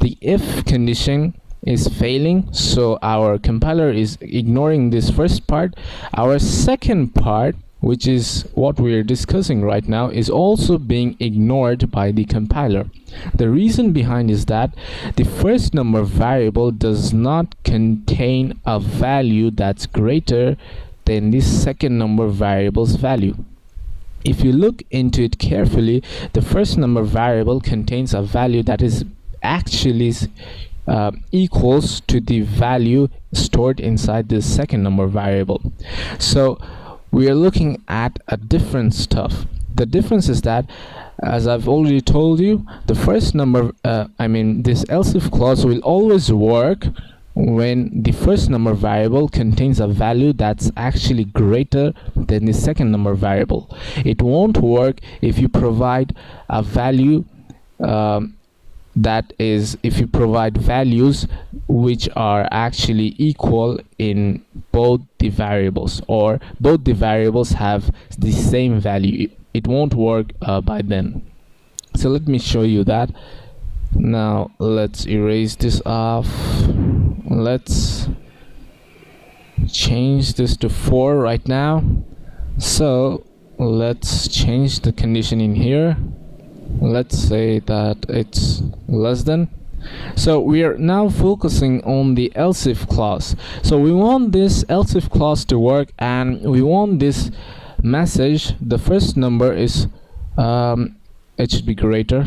the if condition is failing, so our compiler is ignoring this first part. Our second part, which is what we are discussing right now, is also being ignored by the compiler. The reason behind is that the first number variable does not contain a value that's greater than the second number variable's value. If you look into it carefully, the first number variable contains a value that is actually equals to the value stored inside the second number variable. So we are looking at a different stuff. The difference is that, as I've already told you, the first number this else if clause will always work when the first number variable contains a value that's actually greater than the second number variable. It won't work if you provide a value that is, if you provide values which are actually equal in both the variables, or both the variables have the same value. It won't work by then. So let me show you that. Now let's erase this off. Let's change this to 4 right now. So let's change the condition in here. Let's say that it's less than. So we are now focusing on the else if clause. So we want this else if clause to work, and we want this message, the first number is it should be greater,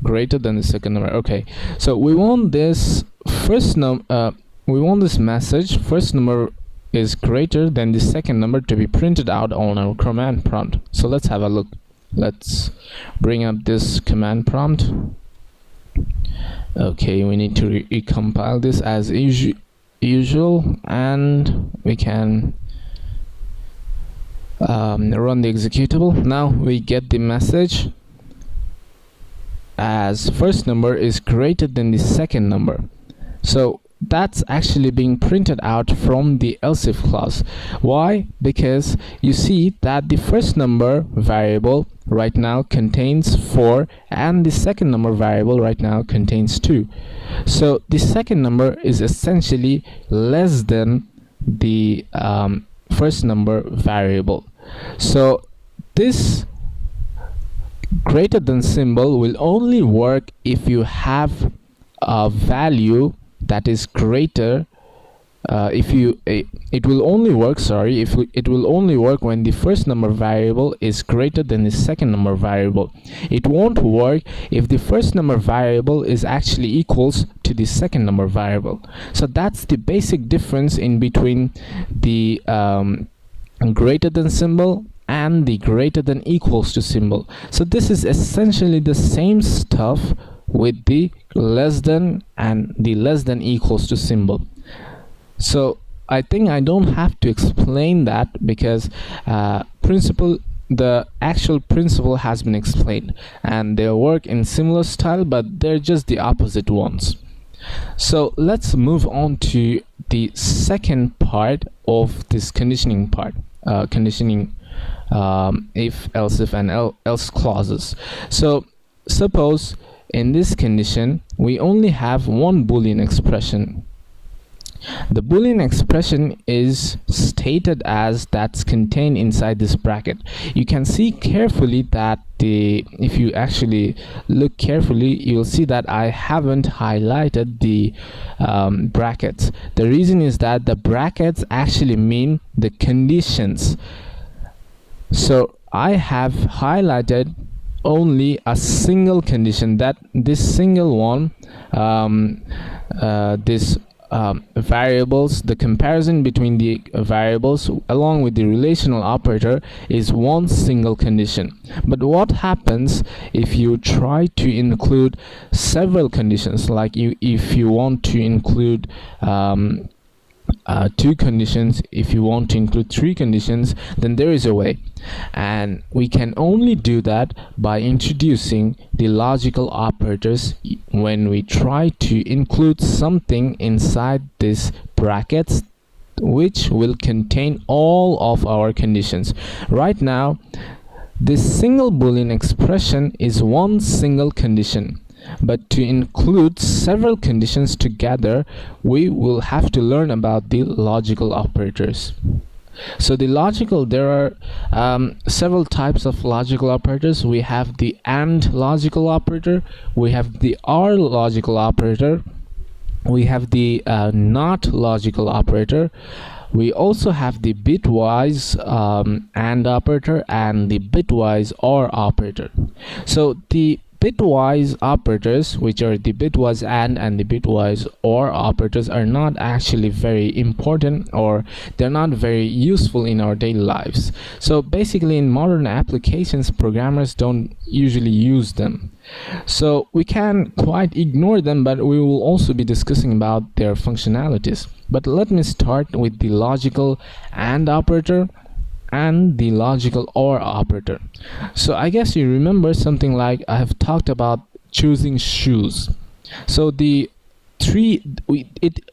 greater than the second number. Okay, so we want this we want this message, first number is greater than the second number, to be printed out on our command prompt. So let's have a look. Let's bring up this command prompt. Okay, we need to recompile this as usual, and we can run the executable. Now we get the message as first number is greater than the second number. So that's actually being printed out from the else if clause. Why? Because you see that the first number variable right now contains 4 and the second number variable right now contains 2. So the second number is essentially less than the first number variable. So this greater than symbol will only work if you have a value that is greater. It will only work when the first number variable is greater than the second number variable. It won't work if the first number variable is actually equals to the second number variable. So that's the basic difference in between the greater than symbol and the greater than equals to symbol. So this is essentially the same stuff with the less than and the less than equals to symbol. So I think I don't have to explain that, because the actual principle has been explained, and they work in similar style, but they're just the opposite ones. So let's move on to the second part of this conditioning part, conditioning if, else if, and else clauses. So suppose in this condition we only have one Boolean expression. The Boolean expression is stated as that's contained inside this bracket. You can see carefully that if you actually look carefully, you'll see that I haven't highlighted the brackets. The reason is that the brackets actually mean the conditions. So I have highlighted only a single condition, that this single one, variables, the comparison between the variables along with the relational operator is one single condition. But what happens if you try to include several conditions, like if you want to include 2 conditions, if you want to include 3 conditions, then there is a way, and we can only do that by introducing the logical operators when we try to include something inside these brackets which will contain all of our conditions. Right now This single Boolean expression is one single condition, but to include several conditions together, we will have to learn about the logical operators. So there are several types of logical operators. We have the AND logical operator, we have the OR logical operator, we have the NOT logical operator. We also have the bitwise AND operator and the bitwise OR operator. So the bitwise operators, which are the bitwise and the bitwise OR operators, are not actually very important, or they're not very useful in our daily lives. So basically in modern applications, programmers don't usually use them. So we can quite ignore them, but we will also be discussing about their functionalities. But let me start with the logical AND operator and the logical OR operator. So I guess you remember something like I have talked about choosing shoes. So it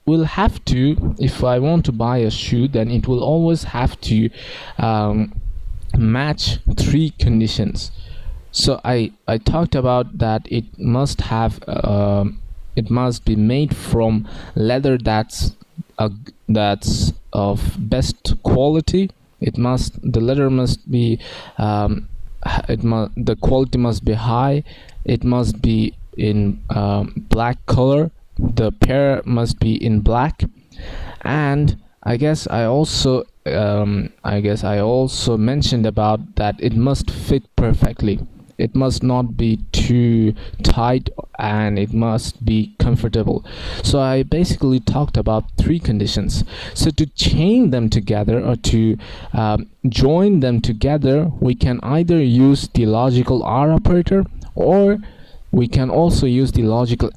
will have to, if I want to buy a shoe, then it will always have to match three conditions. So I talked about that it must be made from leather that's of best quality. The leather must be the quality must be high. It must be in black color. The pair must be in black. And I guess I also mentioned about that it must fit perfectly. It must not be too tight, and it must be comfortable. So I basically talked about three conditions. So to chain them together, or to join them together, we can either use the logical OR operator, or we can also use the logical